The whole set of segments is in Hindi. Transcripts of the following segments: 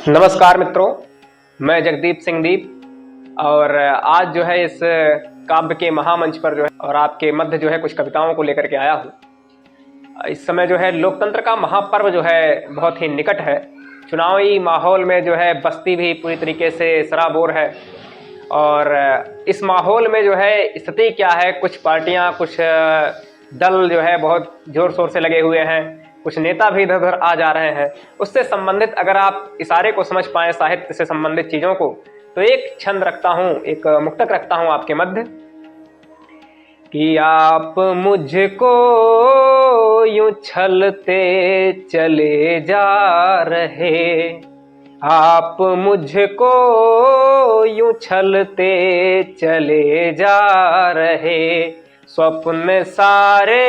नमस्कार मित्रों, मैं जगदीप सिंह दीप और आज जो है इस काव्य के महामंच पर जो है और आपके मध्य जो है कुछ कविताओं को लेकर के आया हूँ। इस समय जो है लोकतंत्र का महापर्व जो है बहुत ही निकट है। चुनावी माहौल में जो है बस्ती भी पूरी तरीके से सराबोर है और इस माहौल में जो है स्थिति क्या है, कुछ पार्टियां, कुछ दल जो है बहुत जोर शोर से लगे हुए हैं, कुछ नेता भी इधर उधर आ जा रहे हैं। उससे संबंधित अगर आप इशारे को समझ पाएं, साहित्य से संबंधित चीज़ों को, तो एक छंद रखता हूँ, एक मुक्तक रखता हूँ आपके मध्य कि आप मुझको यूं छलते चले जा रहे, आप मुझको यूं छलते चले जा रहे, स्वप्न सारे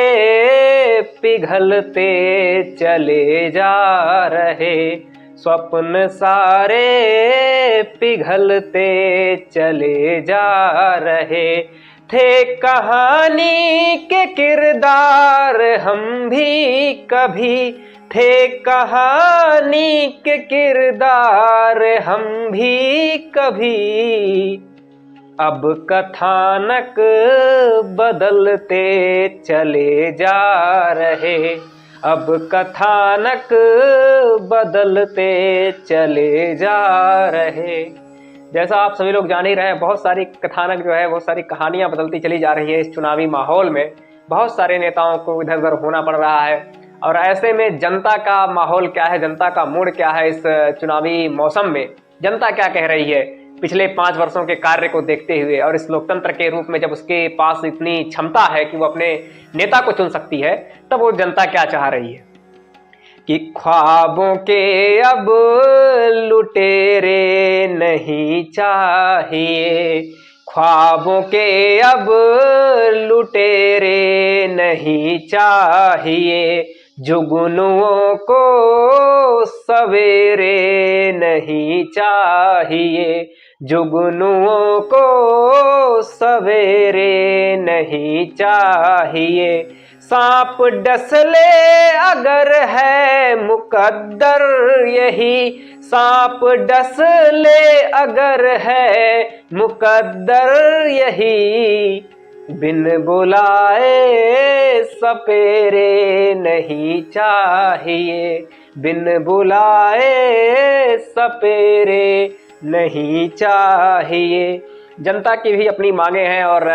पिघलते चले जा रहे, स्वप्न सारे पिघलते चले जा रहे। थे कहानी के किरदार हम भी कभी, थे कहानी के किरदार हम भी कभी, अब कथानक बदलते चले जा रहे, अब कथानक बदलते चले जा रहे। जैसा आप सभी लोग जान ही रहे हैं, बहुत सारी कथानक जो है, बहुत सारी कहानियां बदलती चली जा रही है। इस चुनावी माहौल में बहुत सारे नेताओं को इधर उधर होना पड़ रहा है और ऐसे में जनता का माहौल क्या है, जनता का मूड क्या है, इस चुनावी मौसम में जनता क्या कह रही है पिछले 5 वर्षों के कार्य को देखते हुए, और इस लोकतंत्र के रूप में जब उसके पास इतनी क्षमता है कि वो अपने नेता को चुन सकती है, तब वो जनता क्या चाह रही है कि ख्वाबों के अब लुटेरे नहीं चाहिए, ख्वाबों के अब लुटेरे नहीं चाहिए, जुगनुओं को सवेरे नहीं चाहिए, जुगनुओं को सवेरे नहीं चाहिए। सांप डसले अगर है मुकद्दर यही, सांप डसले अगर है मुकद्दर यही, बिन बुलाए सपेरे नहीं चाहिए, बिन बुलाए सपेरे नहीं चाहिए। जनता की भी अपनी मांगे हैं और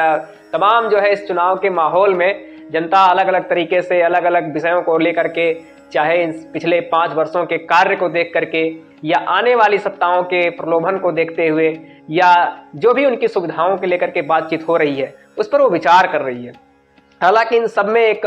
तमाम जो है इस चुनाव के माहौल में जनता अलग अलग तरीके से अलग अलग विषयों को लेकर के, चाहे पिछले 5 वर्षों के कार्य को देख करके या आने वाली सत्ताओं के प्रलोभन को देखते हुए या जो भी उनकी सुविधाओं के लेकर के बातचीत हो रही है उस पर वो विचार कर रही है। हालांकि इन सब में एक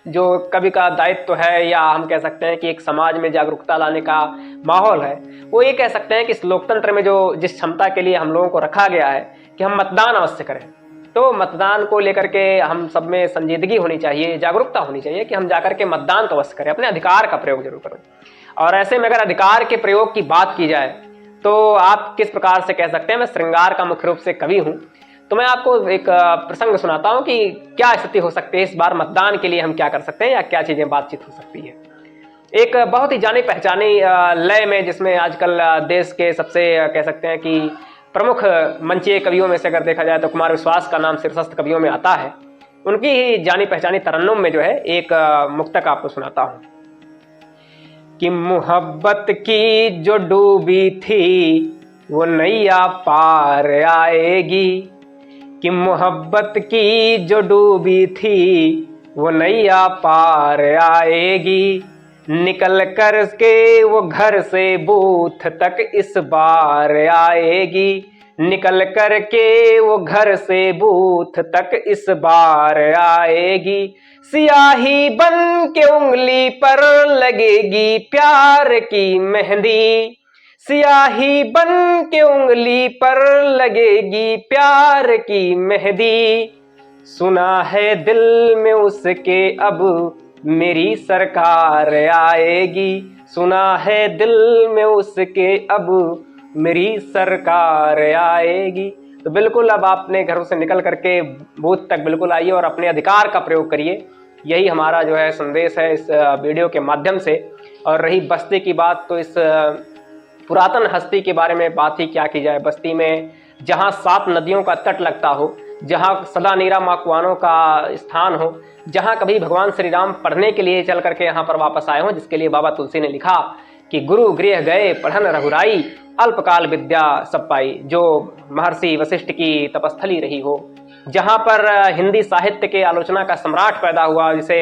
जो कवि का दायित्व है, या हम कह सकते हैं कि एक समाज में जागरूकता लाने का माहौल है, वो ये कह सकते हैं कि इस लोकतंत्र में जो जिस क्षमता के लिए हम लोगों को रखा गया है कि हम मतदान अवश्य करें, तो मतदान को लेकर के हम सब में संजीदगी होनी चाहिए, जागरूकता होनी चाहिए कि हम जाकर के मतदान तो अवश्य करें, अपने अधिकार का प्रयोग जरूर करें। और ऐसे में अगर अधिकार के प्रयोग की बात की जाए तो आप किस प्रकार से कह सकते हैं, मैं श्रृंगार का मुख्य रूप से कवि हूँ, तो मैं आपको एक प्रसंग सुनाता हूँ कि क्या स्थिति हो सकती है इस बार मतदान के लिए, हम क्या कर सकते हैं या क्या चीजें बातचीत हो सकती है। एक बहुत ही जानी पहचानी लय में, जिसमें आजकल देश के सबसे कह सकते हैं कि प्रमुख मंचीय कवियों में से अगर देखा जाए तो कुमार विश्वास का नाम शीर्षस्थ कवियों में आता है। उनकी ही जानी पहचानी तरन्नुम में जो है एक मुक्तक आपको सुनाता हूँ कि मोहब्बत की जो डूबी थी वो नैया पार आएगी, कि मोहब्बत की जो डूबी थी वो नैया पार आएगी, निकल कर के वो घर से बूथ तक इस बार आएगी, निकल कर के वो घर से बूथ तक इस बार आएगी, सियाही बन के उंगली पर लगेगी प्यार की मेहंदी, सियाही बन के उंगली पर लगेगी प्यार की मेहंदी, सुना है दिल में उसके अब मेरी सरकार आएगी, सुना है दिल में उसके अब मेरी सरकार आएगी। तो बिल्कुल अब आपने घरों से निकल करके बूथ तक बिल्कुल आइए और अपने अधिकार का प्रयोग करिए। यही हमारा जो है संदेश है इस वीडियो के माध्यम से। और रही बस्ती की बात, तो इस पुरातन हस्ती के बारे में बात ही क्या की जाए। बस्ती में जहाँ 7 नदियों का तट लगता हो, जहाँ सदा नीरा माकुआनों का स्थान हो, जहाँ कभी भगवान श्री राम पढ़ने के लिए चल करके यहाँ पर वापस आए हों, जिसके लिए बाबा तुलसी ने लिखा कि गुरु गृह गए पढ़न रघुराई, अल्पकाल विद्या सब पाई, जो महर्षि वशिष्ठ की तपस्थली रही हो। जहाँ पर हिंदी साहित्य के आलोचना का सम्राट पैदा हुआ, जिसे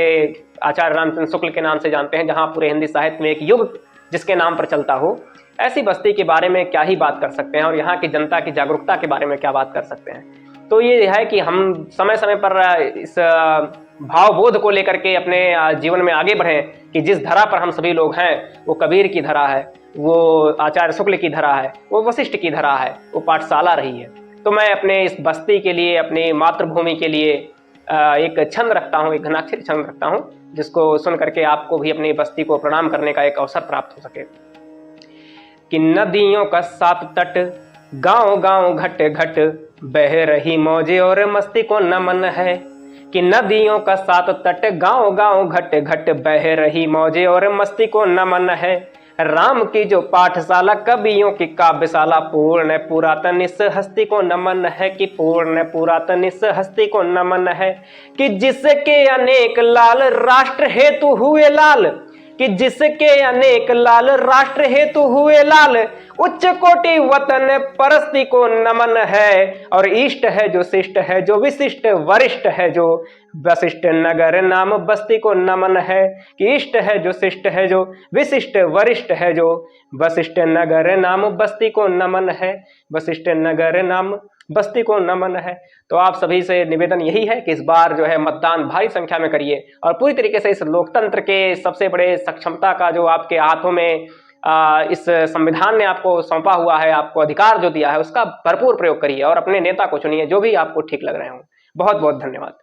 आचार्य रामचंद्र शुक्ल के नाम से जानते हैं, जहाँ पूरे हिंदी साहित्य में एक युग जिसके नाम पर चलता हो, ऐसी बस्ती के बारे में क्या ही बात कर सकते हैं और यहाँ की जनता की जागरूकता के बारे में क्या बात कर सकते हैं। तो ये है कि हम समय समय पर इस भावबोध को लेकर के अपने जीवन में आगे बढ़ें कि जिस धरा पर हम सभी लोग हैं वो कबीर की धरा है, वो आचार्य शुक्ल की धरा है, वो वशिष्ठ की धरा है, वो पाठशाला रही है। तो मैं अपने इस बस्ती के लिए, अपनी मातृभूमि के लिए एक छंद रखता हूँ, एक घनाक्षरी छंद रखता हूँ, जिसको सुन करके आपको भी अपनी बस्ती को प्रणाम करने का एक अवसर प्राप्त हो सके। कि नदियों का 7 तट, गांव गांव घट घट, बह रही मौजे और मस्ती को नमन है। कि नदियों का 7 तट, गांव गांव घट घट, बह रही मौजे और मस्ती को नमन है। राम की जो पाठशाला, कवियों की काव्यशाला, पूर्ण पुरातन इस हस्ती को नमन है। कि पूर्ण पुरातन इस हस्ती को नमन है। कि जिसके अनेक लाल, राष्ट्र हेतु हुए लाल। कि जिसके अनेक लाल, राष्ट्र हेतु हुए लाल, उच्च कोटि वतन परस्ती को नमन है। और इष्ट है जो शिष्ट है, जो विशिष्ट वरिष्ठ है, जो वशिष्ठ नगर नाम बस्ती को नमन है। कि इष्ट है जो शिष्ट है, जो विशिष्ट वरिष्ठ है, जो वशिष्ठ नगर नाम बस्ती को नमन है। वशिष्ठ नगर नाम बस्ती को नमन है। तो आप सभी से निवेदन यही है कि इस बार जो है मतदान भारी संख्या में करिए और पूरी तरीके से इस लोकतंत्र के सबसे बड़े सक्षमता का जो आपके हाथों में इस संविधान ने आपको सौंपा हुआ है, आपको अधिकार जो दिया है, उसका भरपूर प्रयोग करिए और अपने नेता को चुनिए जो भी आपको ठीक लग रहे हों। बहुत बहुत धन्यवाद।